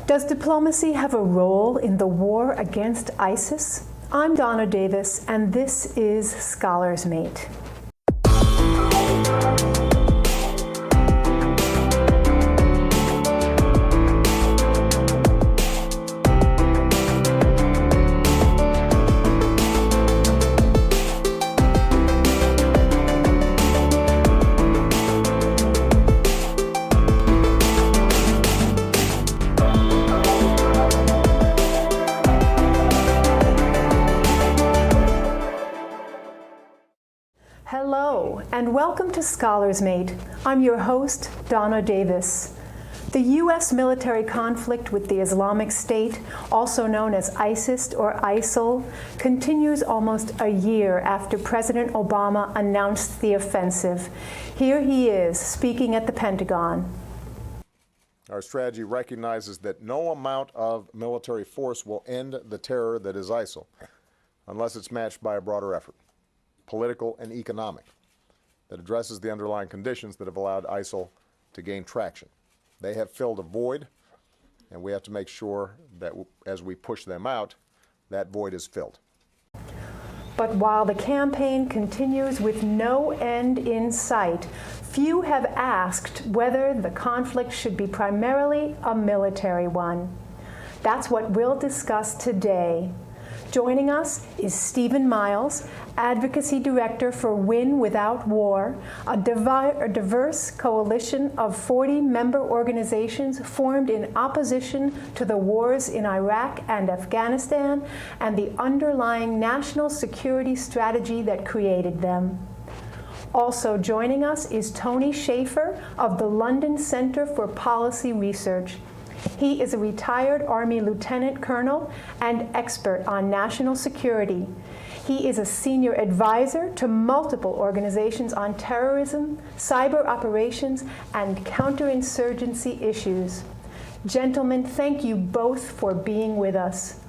Does diplomacy have a role in the war against ISIS? I'm Donna Davis, and this is Scholar's Mate. Hello, and welcome to Scholar's Mate. I'm your host, Donna Davis. The U.S. military conflict with the Islamic State, also known as ISIS or ISIL, continues almost a year after President Obama announced the offensive. Here he is, speaking at the Pentagon. Our strategy recognizes that no amount of military force will end the terror that is ISIL, unless it's matched by a broader effort, political and economic, that addresses the underlying conditions that have allowed ISIL to gain traction. They have filled a void, and we have to make sure that as we push them out, that void is filled. But while the campaign continues with no end in sight, few have asked whether the conflict should be primarily a military one. That's what we'll discuss today. Joining us is Stephen Miles, Advocacy Director for Win Without War, a diverse coalition of 40 member organizations formed in opposition to the wars in Iraq and Afghanistan and the underlying national security strategy that created them. Also joining us is Tony Shaffer of the London Center for Policy Research. He is a retired Army Lieutenant Colonel and expert on national security. He is a senior advisor to multiple organizations on terrorism, cyber operations, and counterinsurgency issues. Gentlemen, thank you both for being with us.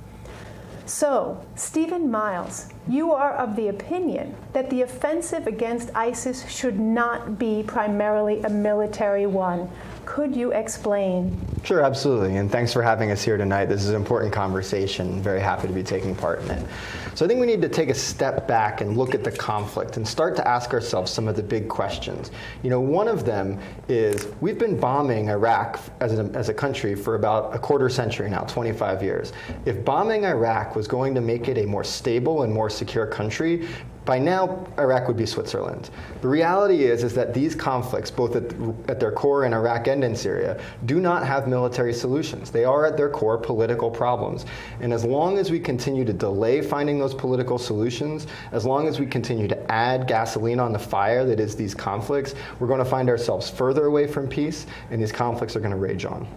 So, Stephen Miles, you are of the opinion that the offensive against ISIS should not be primarily a military one. Could you explain? Sure, absolutely, and thanks for having us here tonight. This is an important conversation. Very happy to be taking part in it. So I think we need to take a step back and look at the conflict and start to ask ourselves some of the big questions. You know, one of them is we've been bombing Iraq as a country for about a quarter century now, 25 years. If bombing Iraq was going to make it a more stable and more secure country, by now, Iraq would be Switzerland. The reality is that these conflicts, both at their core in Iraq and in Syria, do not have military solutions. They are at their core political problems. And as long as we continue to delay finding those political solutions, as long as we continue to add gasoline on the fire that is these conflicts, we're going to find ourselves further away from peace, and these conflicts are going to rage on.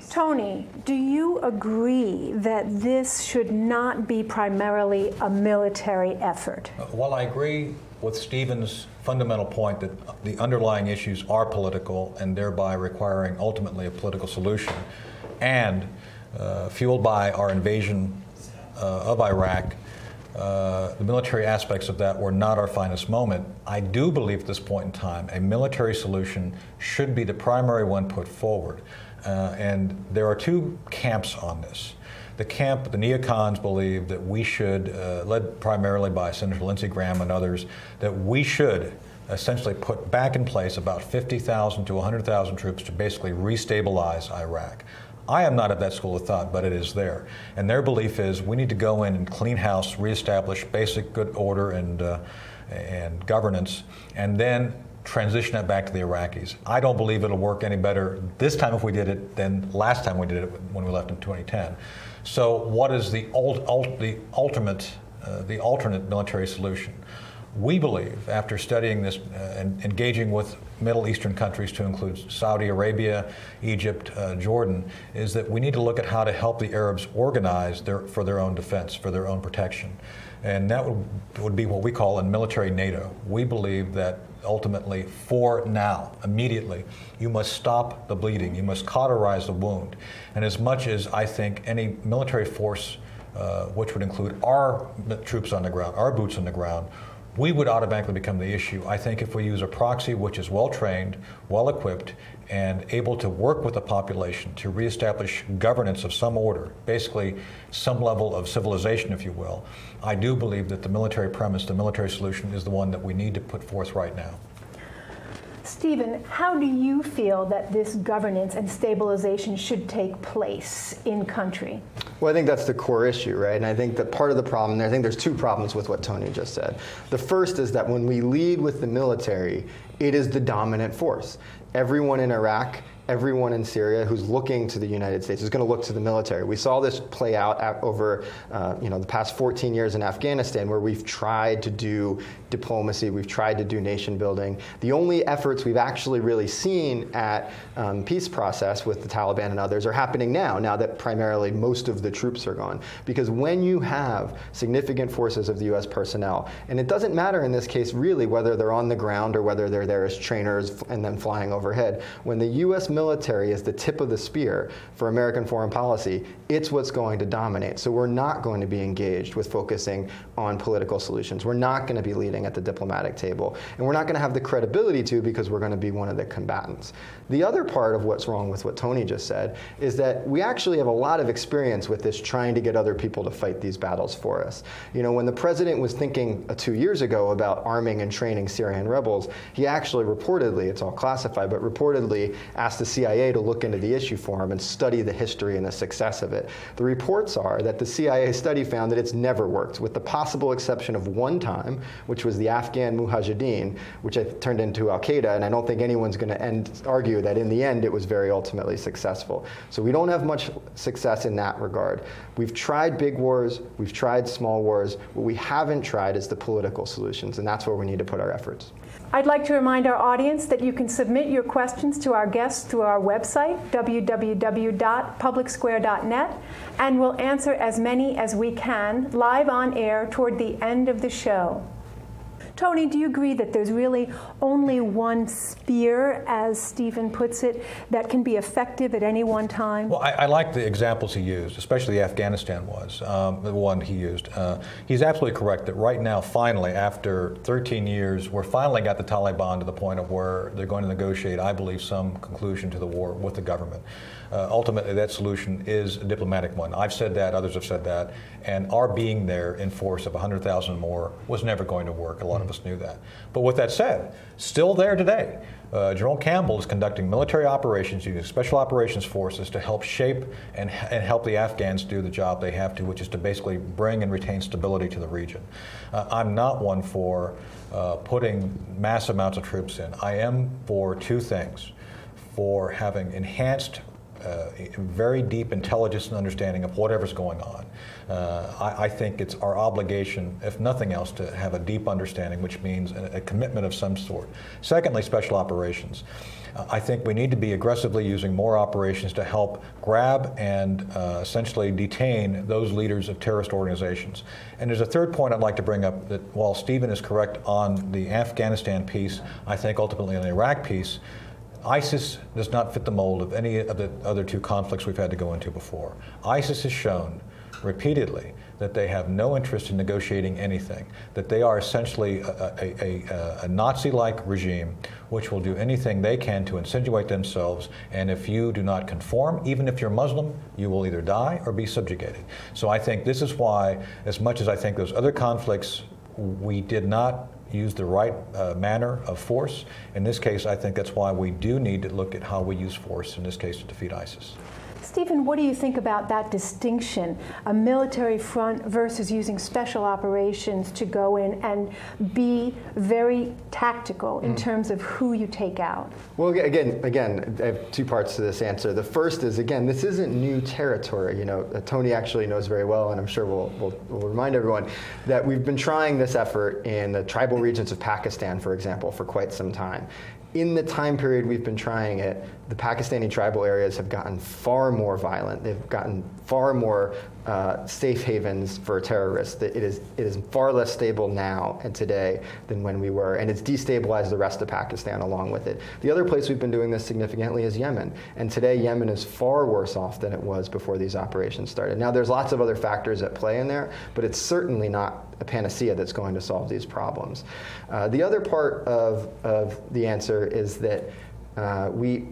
Tony, do you agree that this should not be primarily a military effort? While I agree with Stephen's fundamental point that the underlying issues are political and thereby requiring ultimately a political solution, and fueled by our invasion of Iraq, the military aspects of that were not our finest moment, I do believe at this point in time a military solution should be the primary one put forward. And there are two camps on this. The neocons believe that we should, led primarily by Senator Lindsey Graham and others, that we should essentially put back in place about 50,000 to 100,000 troops to basically restabilize Iraq. I am not of that school of thought, but it is there. And their belief is we need to go in and clean house, reestablish basic good order and governance, and then transition it back to the Iraqis. I don't believe it'll work any better this time if we did it than last time we did it when we left in 2010. So what is the alternate military solution? We believe, after studying this and engaging with Middle Eastern countries to include Saudi Arabia, Egypt, Jordan, is that we need to look at how to help the Arabs organize for their own defense, for their own protection. And that would be what we call a military NATO. We believe that ultimately, for now, immediately, you must stop the bleeding. You must cauterize the wound. And as much as I think any military force, which would include our troops on the ground, our boots on the ground, we would automatically become the issue. I think if we use a proxy which is well-trained, well-equipped, and able to work with the population to reestablish governance of some order, basically some level of civilization, if you will, I do believe that the military premise, the military solution, is the one that we need to put forth right now. Stephen, how do you feel that this governance and stabilization should take place in country? Well, I think that's the core issue, right? And I think that part of the problem, I think there's two problems with what Tony just said. The first is that when we lead with the military, it is the dominant force. Everyone in Iraq, everyone in Syria who's looking to the United States is going to look to the military. We saw this play out over the past 14 years in Afghanistan, where we've tried to do diplomacy, we've tried to do nation building. The only efforts we've actually really seen at peace process with the Taliban and others are happening now that primarily most of the troops are gone. Because when you have significant forces of the U.S. personnel, and it doesn't matter in this case really whether they're on the ground or whether they're there as trainers and then flying overhead, when the U.S. military is the tip of the spear for American foreign policy, it's what's going to dominate. So we're not going to be engaged with focusing on political solutions. We're not going to be leading at the diplomatic table. And we're not going to have the credibility to, because we're going to be one of the combatants. The other part of what's wrong with what Tony just said is that we actually have a lot of experience with this, trying to get other people to fight these battles for us. You know, when the president was thinking 2 years ago about arming and training Syrian rebels, he actually reportedly, it's all classified, but reportedly asked the CIA to look into the issue for him and study the history and the success of it. The reports are that the CIA study found that it's never worked, with the possible exception of one time, which was the Afghan Mujahideen, which turned into Al-Qaeda, and I don't think anyone's going to argue that in the end it was very ultimately successful. So we don't have much success in that regard. We've tried big wars, we've tried small wars. What we haven't tried is the political solutions, and that's where we need to put our efforts. I'd like to remind our audience that you can submit your questions to our guests through our website, www.publicsquare.net, and we'll answer as many as we can live on air toward the end of the show. Tony, do you agree that there's really only one spear, as Stephen puts it, that can be effective at any one time? Well, I like the examples he used, especially Afghanistan was the one he used. He's absolutely correct that right now, finally, after 13 years, we're finally got the Taliban to the point of where they're going to negotiate, I believe, some conclusion to the war with the government. Ultimately, that solution is a diplomatic one. I've said that, others have said that, and our being there in force of 100,000 more was never going to work. A lot of us knew that. But with that said, still there today, General Campbell is conducting military operations using special operations forces to help shape and help the Afghans do the job they have to, which is to basically bring and retain stability to the region. I'm not one for putting mass amounts of troops in. I am for two things: for having enhanced very deep intelligence and understanding of whatever's going on. I think it's our obligation, if nothing else, to have a deep understanding, which means a commitment of some sort. Secondly, special operations. I think we need to be aggressively using more operations to help grab and essentially detain those leaders of terrorist organizations. And there's a third point I'd like to bring up, that while Stephen is correct on the Afghanistan piece, I think ultimately on the Iraq piece, ISIS does not fit the mold of any of the other two conflicts we've had to go into before. ISIS has shown repeatedly that they have no interest in negotiating anything, that they are essentially a Nazi-like regime which will do anything they can to insinuate themselves, and if you do not conform, even if you're Muslim, you will either die or be subjugated. So I think this is why, as much as I think those other conflicts we did not use the right manner of force, in this case I think that's why we do need to look at how we use force, in this case to defeat ISIS. Stephen, what do you think about that distinction, a military front versus using special operations to go in and be very tactical in terms of who you take out? Well, again, I have two parts to this answer. The first is, again, this isn't new territory. You know, Tony actually knows very well, and I'm sure we'll remind everyone that we've been trying this effort in the tribal regions of Pakistan, for example, for quite some time. In the time period we've been trying it, the Pakistani tribal areas have gotten far more violent. They've gotten far more safe havens for terrorists. It is far less stable now and today than when we were, and it's destabilized the rest of Pakistan along with it. The other place we've been doing this significantly is Yemen, and today Yemen is far worse off than it was before these operations started. Now there's lots of other factors at play in there, but it's certainly not a panacea that's going to solve these problems. The other part of the answer is that we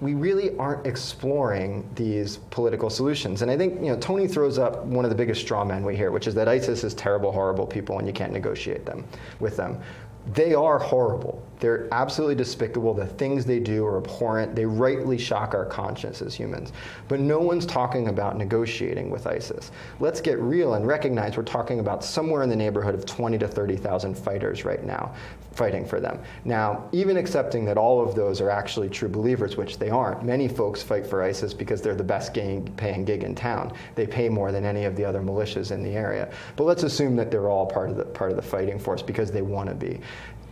really aren't exploring these political solutions. And I think Tony throws up one of the biggest straw men we hear, which is that ISIS is terrible, horrible people and you can't negotiate with them. They are horrible. They're absolutely despicable. The things they do are abhorrent. They rightly shock our conscience as humans. But no one's talking about negotiating with ISIS. Let's get real and recognize we're talking about somewhere in the neighborhood of 20 to 30,000 fighters right now fighting for them. Now, even accepting that all of those are actually true believers, which they aren't, many folks fight for ISIS because they're the best paying gig in town. They pay more than any of the other militias in the area. But let's assume that they're all part of the fighting force because they want to be.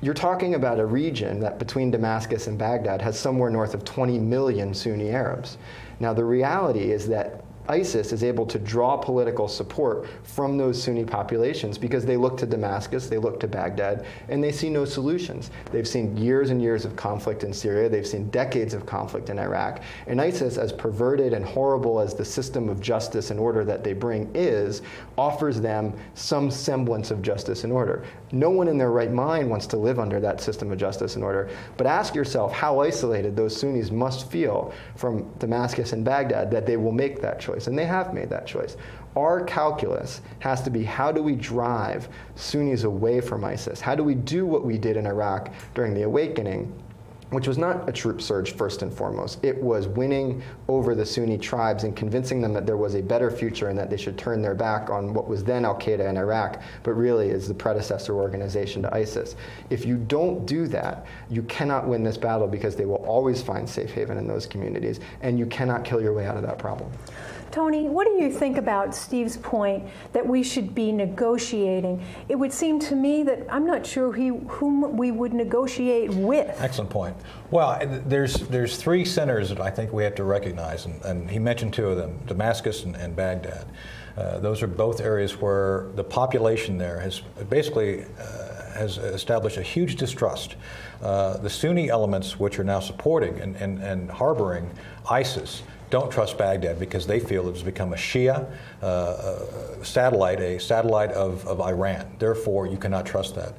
You're talking about a region that between Damascus and Baghdad has somewhere north of 20 million Sunni Arabs. Now the reality is that ISIS is able to draw political support from those Sunni populations because they look to Damascus, they look to Baghdad, and they see no solutions. They've seen years and years of conflict in Syria, they've seen decades of conflict in Iraq, and ISIS, as perverted and horrible as the system of justice and order that they bring is, offers them some semblance of justice and order. No one in their right mind wants to live under that system of justice and order, but ask yourself how isolated those Sunnis must feel from Damascus and Baghdad that they will make that choice. And they have made that choice. Our calculus has to be, how do we drive Sunnis away from ISIS? How do we do what we did in Iraq during the awakening, which was not a troop surge first and foremost. It was winning over the Sunni tribes and convincing them that there was a better future and that they should turn their back on what was then Al-Qaeda in Iraq, but really is the predecessor organization to ISIS. If you don't do that, you cannot win this battle because they will always find safe haven in those communities, and you cannot kill your way out of that problem. Tony, what do you think about Steve's point that we should be negotiating? It would seem to me that I'm not sure whom we would negotiate with. Excellent point. Well, there's three centers that I think we have to recognize, and he mentioned two of them, Damascus and Baghdad. Those are both areas where the population there has basically has established a huge distrust. The Sunni elements, which are now supporting and harboring ISIS, don't trust Baghdad because they feel it's become a Shia satellite of Iran. Therefore, you cannot trust that.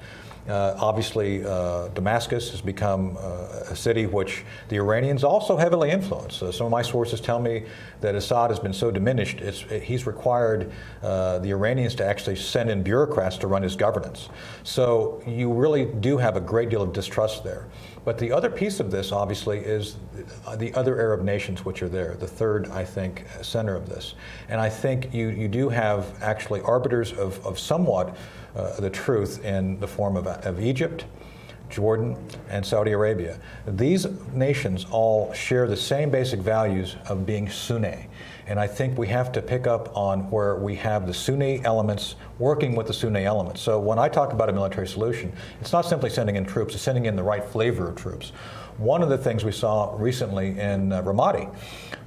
Obviously, Damascus has become a city which the Iranians also heavily influence. Some of my sources tell me that Assad has been so diminished, he's required the Iranians to actually send in bureaucrats to run his governance. So you really do have a great deal of distrust there. But the other piece of this, obviously, is the other Arab nations which are there, the third, I think, center of this. And I think you do have actually arbiters of somewhat the truth in the form of Egypt, Jordan, and Saudi Arabia. These nations all share the same basic values of being Sunni. And I think we have to pick up on where we have the Sunni elements working with the Sunni elements. So when I talk about a military solution, it's not simply sending in troops, it's sending in the right flavor of troops. One of the things we saw recently in Ramadi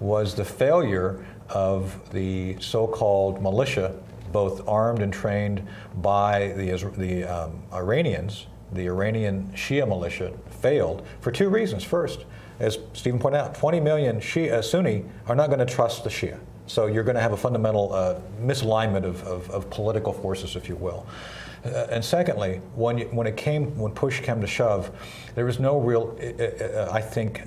was the failure of the so-called militia, both armed and trained by the Iranians. The Iranian Shia militia failed for two reasons. First, as Stephen pointed out, 20 million Sunni are not going to trust the Shia. So you're going to have a fundamental misalignment of political forces, if you will. And secondly, when push came to shove, there was no real, I think,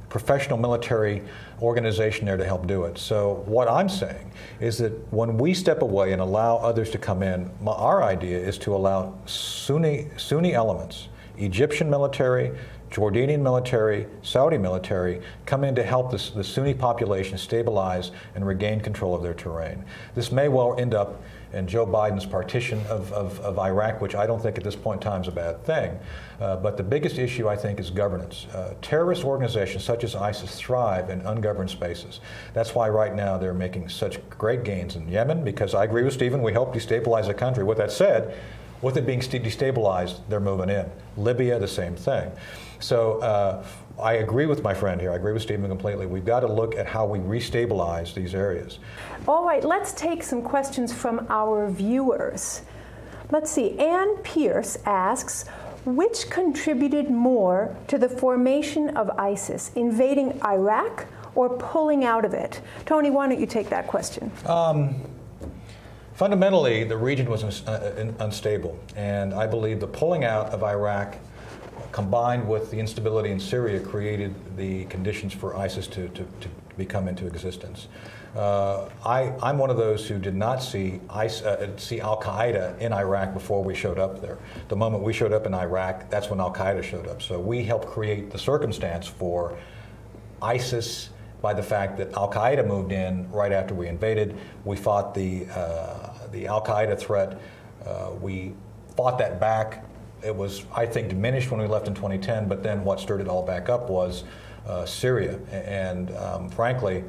professional military organization there to help do it. So what I'm saying is that when we step away and allow others to come in, our idea is to allow Sunni elements, Egyptian military, Jordanian military, Saudi military, come in to help the Sunni population stabilize and regain control of their terrain. This may well end up in Joe Biden's partition of Iraq, which I don't think at this point in time is a bad thing. But the biggest issue, I think, is governance. Terrorist organizations such as ISIS thrive in ungoverned spaces. That's why right now they're making such great gains in Yemen, because I agree with Stephen, we help destabilize the country. With that said, with it being destabilized, they're moving in. Libya, the same thing. So I agree with my friend here. I agree with Stephen completely. We've got to look at how we restabilize these areas. All right, let's take some questions from our viewers. Let's see, Ann Pierce asks, which contributed more to the formation of ISIS, invading Iraq or pulling out of it? Tony, why don't you take that question? Fundamentally, the region was unstable, and I believe the pulling out of Iraq combined with the instability in Syria created the conditions for ISIS to become into existence. I'm one of those who did not see Al-Qaeda in Iraq before we showed up there. The moment we showed up in Iraq, that's when Al-Qaeda showed up. So we helped create the circumstance for ISIS by the fact that Al-Qaeda moved in right after we invaded. We fought the Al-Qaeda threat. We fought that back. It was, I think, diminished when we left in 2010, but then what stirred it all back up was Syria. And frankly,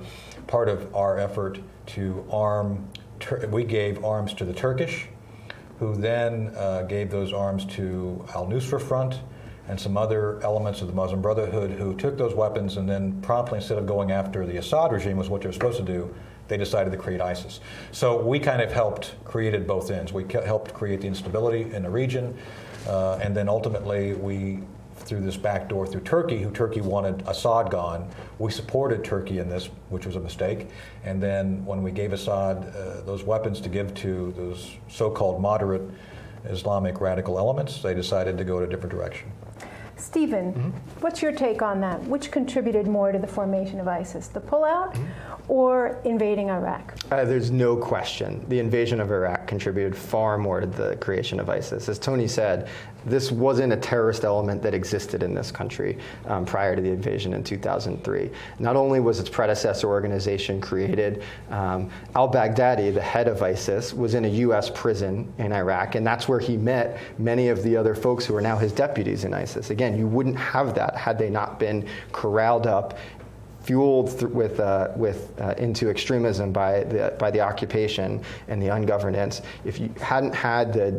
part of our effort to arm, we gave arms to the Turkish, who then gave those arms to al-Nusra Front and some other elements of the Muslim Brotherhood, who took those weapons and then promptly, instead of going after the Assad regime, was what they were supposed to do, they decided to create ISIS. So we kind of created both ends. We helped create the instability in the region, and then ultimately we, through this back door through Turkey, who Turkey wanted Assad gone, we supported Turkey in this, which was a mistake. And then when we gave Assad those weapons to give to those so-called moderate Islamic radical elements, they decided to go in a different direction. Stephen, what's your take on that? Which contributed more to the formation of ISIS, the pullout or invading Iraq? There's no question. The invasion of Iraq contributed far more to the creation of ISIS. As Tony said, this wasn't a terrorist element that existed in this country prior to the invasion in 2003. Not only was its predecessor organization created, al-Baghdadi, the head of ISIS, was in a US prison in Iraq, and that's where he met many of the other folks who are now his deputies in ISIS. Again, you wouldn't have that had they not been corralled up, fueled into extremism by the occupation and the ungovernance. If you hadn't had the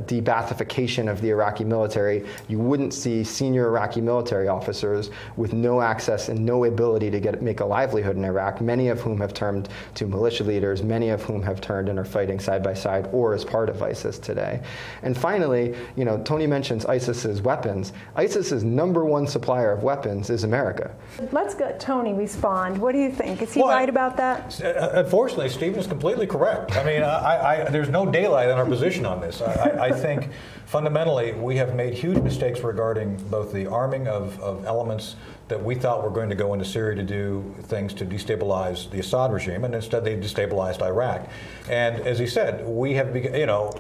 de-Baathification of the Iraqi military, you wouldn't see senior Iraqi military officers with no access and no ability to make a livelihood in Iraq, many of whom have turned to militia leaders, many of whom have turned and are fighting side by side or as part of ISIS today. And finally, Tony mentions ISIS's weapons. ISIS's #1 supplier of weapons is America. Let's get Tony respond. What do you think? Is he right about that? Unfortunately, Stephen is completely correct. I mean, there's no daylight in our position on this. I think fundamentally we have made huge mistakes regarding both the arming of elements that we thought were going to go into Syria to do things to destabilize the Assad regime, and instead they destabilized Iraq. And as he said, we have,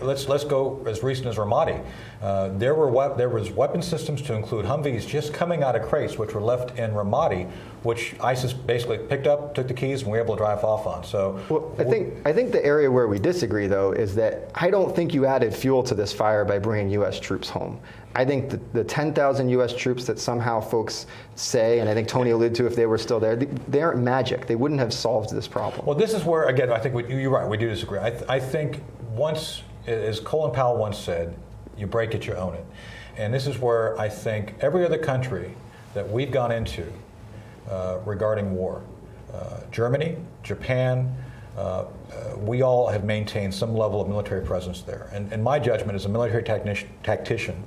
let's go as recent as Ramadi. There was weapon systems to include Humvees just coming out of crates, which were left in Ramadi, which ISIS basically picked up, took the keys, and were able to drive off on. So, well, I think the area where we disagree, though, is that I don't think you added fuel to this fire by bringing U.S. troops home. I think the 10,000 U.S. troops that somehow folks say, and I think Tony alluded to if they were still there, they aren't magic. They wouldn't have solved this problem. Well, this is where, again, I think you're right, we do disagree. I think once, as Colin Powell once said, you break it, you own it. And this is where I think every other country that we've gone into regarding war, Germany, Japan, we all have maintained some level of military presence there. And in my judgment, as a military tactician,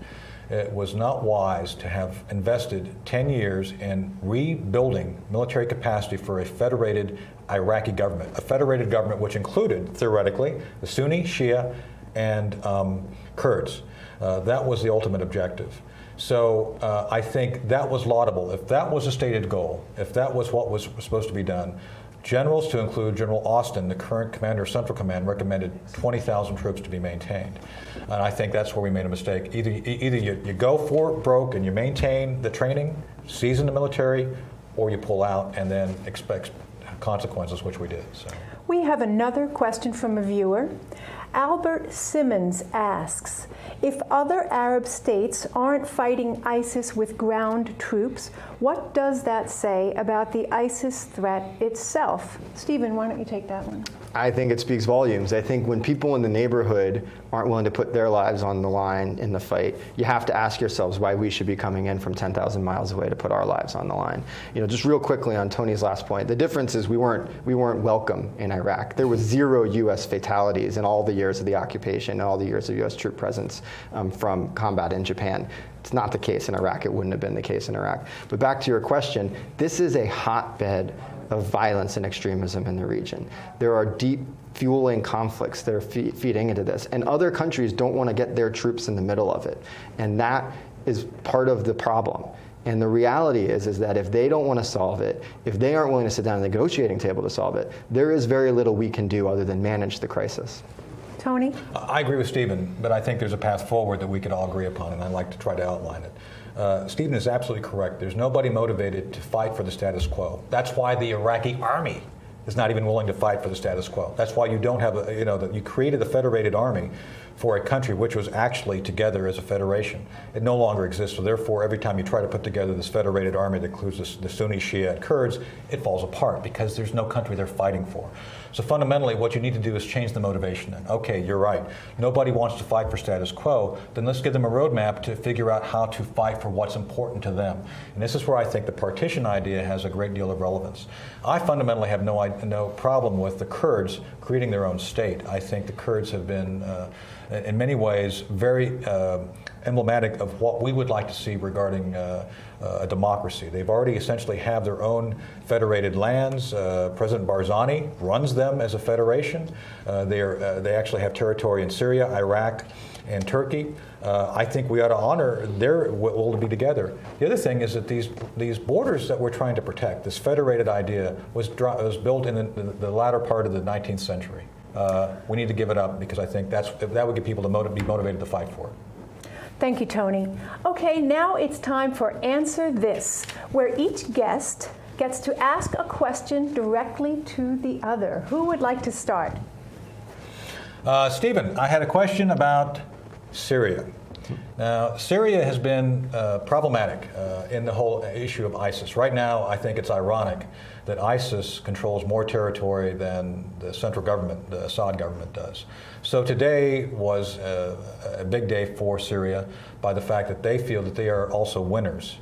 it was not wise to have invested 10 years in rebuilding military capacity for a federated Iraqi government, a federated government which included, theoretically, the Sunni, Shia, and Kurds. That was the ultimate objective. So I think that was laudable. If that was a stated goal, if that was what was supposed to be done, generals, to include General Austin, the current commander of Central Command, recommended 20,000 troops to be maintained. And I think that's where we made a mistake. Either you go for it broke and you maintain the training, season the military, or you pull out and then expect consequences, which we did. So. We have another question from a viewer. Albert Simmons asks, if other Arab states aren't fighting ISIS with ground troops, what does that say about the ISIS threat itself? Stephen, why don't you take that one? I think it speaks volumes. I think when people in the neighborhood aren't willing to put their lives on the line in the fight, you have to ask yourselves why we should be coming in from 10,000 miles away to put our lives on the line. You know, just real quickly on Tony's last point, the difference is we weren't welcome in Iraq. There was 0 U.S. fatalities in all the years of the occupation, all the years of U.S. troop presence from combat in Japan. It's not the case in Iraq. It wouldn't have been the case in Iraq. But back to your question, this is a hotbed of violence and extremism in the region. There are deep fueling conflicts that are feeding into this. And other countries don't want to get their troops in the middle of it. And that is part of the problem. And the reality is that if they don't want to solve it, if they aren't willing to sit down at the negotiating table to solve it, there is very little we can do other than manage the crisis. Tony? I agree with Stephen, but I think there's a path forward that we could all agree upon, and I'd like to try to outline it. Stephen is absolutely correct. There's nobody motivated to fight for the status quo. That's why the Iraqi army is not even willing to fight for the status quo. That's why you don't have, you created the federated army for a country which was actually together as a federation. It no longer exists, so therefore every time you try to put together this federated army that includes the Sunni, Shia, and Kurds, it falls apart because there's no country they're fighting for. So fundamentally what you need to do is change the motivation then. Okay, you're right. Nobody wants to fight for status quo, then let's give them a roadmap to figure out how to fight for what's important to them. And this is where I think the partition idea has a great deal of relevance. I fundamentally have no problem with the Kurds creating their own state. I think the Kurds have been in many ways very emblematic of what we would like to see regarding a democracy. They've already essentially have their own federated lands. President Barzani runs them as a federation. They actually have territory in Syria, Iraq, and Turkey. I think we ought to honor their will to be together. The other thing is that these borders that we're trying to protect, this federated idea, was built in the latter part of the 19th century. We need to give it up because I think that would get people to be motivated to fight for it. Thank you, Tony. Okay, now it's time for Answer This, where each guest gets to ask a question directly to the other. Who would like to start? Stephen, I had a question about Syria. Now, Syria has been problematic in the whole issue of ISIS. Right now, I think it's ironic that ISIS controls more territory than the central government, the Assad government, does. So today was a big day for Syria by the fact that they feel that they are also winners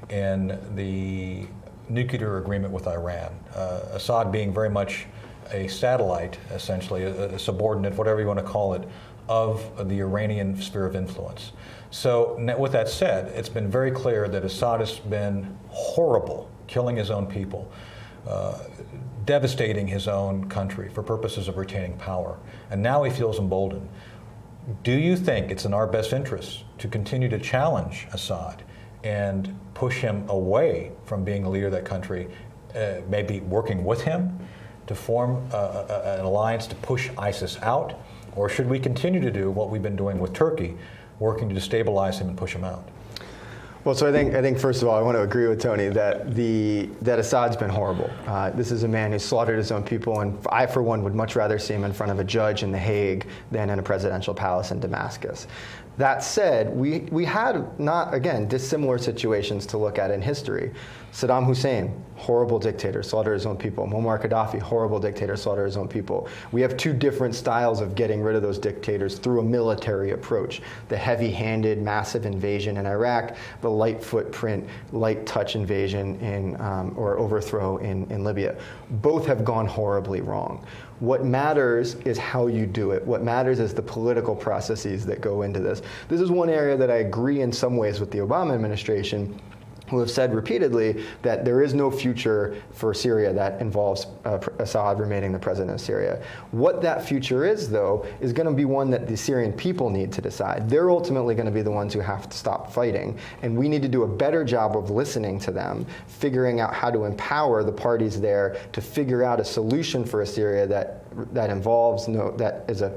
in the nuclear agreement with Iran. Assad being very much a satellite, essentially, a subordinate, whatever you want to call it, of the Iranian sphere of influence. So with that said, it's been very clear that Assad has been horrible, killing his own people, devastating his own country for purposes of retaining power. And now he feels emboldened. Do you think it's in our best interest to continue to challenge Assad and push him away from being the leader of that country, maybe working with him to form an alliance to push ISIS out? Or should we continue to do what we've been doing with Turkey, working to destabilize him and push him out? Well, so I think first of all, I want to agree with Tony that Assad's been horrible. This is a man who slaughtered his own people, and I, for one, would much rather see him in front of a judge in The Hague than in a presidential palace in Damascus. That said, we had not, again, dissimilar situations to look at in history. Saddam Hussein, horrible dictator, slaughtered his own people. Muammar Gaddafi, horrible dictator, slaughtered his own people. We have two different styles of getting rid of those dictators through a military approach. The heavy-handed, massive invasion in Iraq, the light footprint, light touch invasion or overthrow in Libya. Both have gone horribly wrong. What matters is how you do it. What matters is the political processes that go into this. This is one area that I agree in some ways with the Obama administration, who have said repeatedly that there is no future for Syria that involves Assad remaining the president of Syria. What that future is, though, is going to be one that the Syrian people need to decide. They're ultimately going to be the ones who have to stop fighting, and we need to do a better job of listening to them, figuring out how to empower the parties there to figure out a solution for a Syria that that involves that is a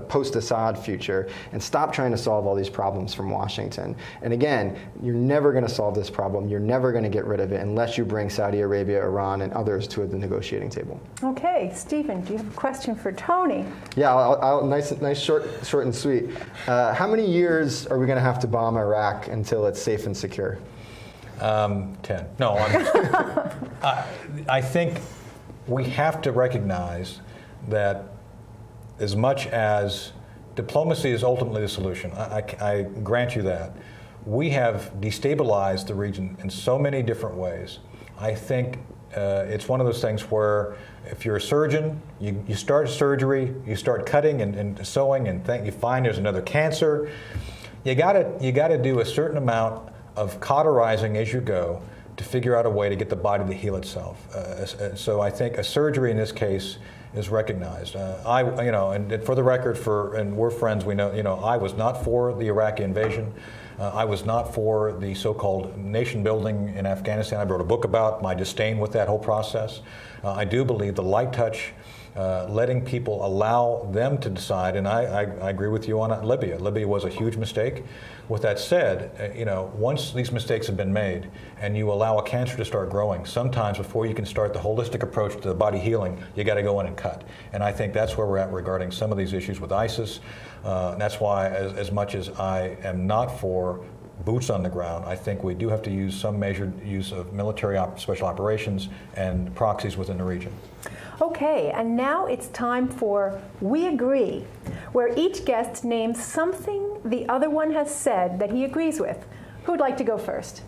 post-Assad future, and stop trying to solve all these problems from Washington. And again, you're never going to solve this problem. You're never going to get rid of it unless you bring Saudi Arabia, Iran, and others to the negotiating table. Okay, Stephen, do you have a question for Tony? Yeah, nice, short and sweet. How many years are we going to have to bomb Iraq until it's safe and secure? 10. No, I think we have to recognize that as much as diplomacy is ultimately the solution, I grant you that, we have destabilized the region in so many different ways. I think it's one of those things where if you're a surgeon, you start surgery, you start cutting and sewing, and you find there's another cancer. You gotta do a certain amount of cauterizing as you go to figure out a way to get the body to heal itself. So I think a surgery in this case is recognized. And for the record, and we're friends, we know, I was not for the Iraqi invasion. I was not for the so-called nation building in Afghanistan. I wrote a book about my disdain with that whole process. I do believe the light touch, letting people allow them to decide, and I agree with you on Libya. Libya was a huge mistake. With that said, once these mistakes have been made and you allow a cancer to start growing, sometimes before you can start the holistic approach to the body healing, you got to go in and cut. And I think that's where we're at regarding some of these issues with ISIS. That's why, as much as I am not for boots on the ground, I think we do have to use some measured use of military special operations and proxies within the region. Okay, and now it's time for We Agree, where each guest names something the other one has said that he agrees with. Who'd like to go first?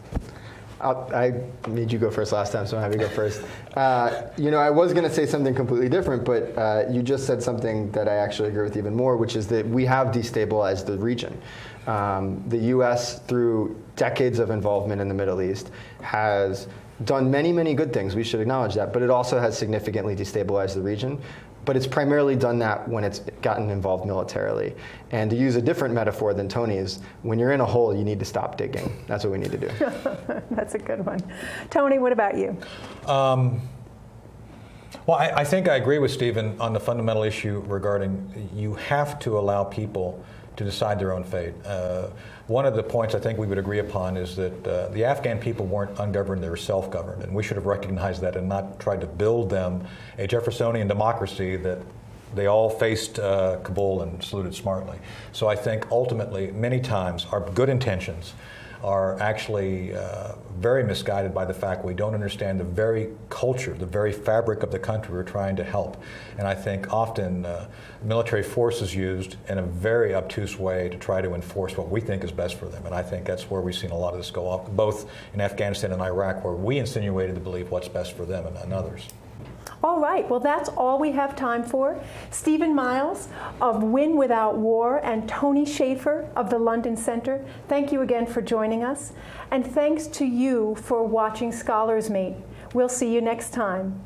I made you go first last time, so I'm happy to go first. I was going to say something completely different, but you just said something that I actually agree with even more, which is that we have destabilized the region. The U.S., through decades of involvement in the Middle East, has done many, many good things. We should acknowledge that, but it also has significantly destabilized the region. But it's primarily done that when it's gotten involved militarily. And to use a different metaphor than Tony's, when you're in a hole, you need to stop digging. That's what we need to do. That's a good one. Tony, what about you? Well, I think I agree with Stephen on the fundamental issue regarding you have to allow people to decide their own fate. One of the points I think we would agree upon is that the Afghan people weren't ungoverned, they were self-governed, and we should have recognized that and not tried to build them a Jeffersonian democracy that they all faced Kabul and saluted smartly. So I think ultimately, many times, our good intentions are actually very misguided by the fact we don't understand the very culture, the very fabric of the country we're trying to help. And I think often military force is used in a very obtuse way to try to enforce what we think is best for them. And I think that's where we've seen a lot of this go off, both in Afghanistan and Iraq, where we insinuated to believe what's best for them and others. All right, well, that's all we have time for. Stephen Miles of Win Without War and Tony Shaffer of the London Center, thank you again for joining us. And thanks to you for watching Scholars Meet. We'll see you next time.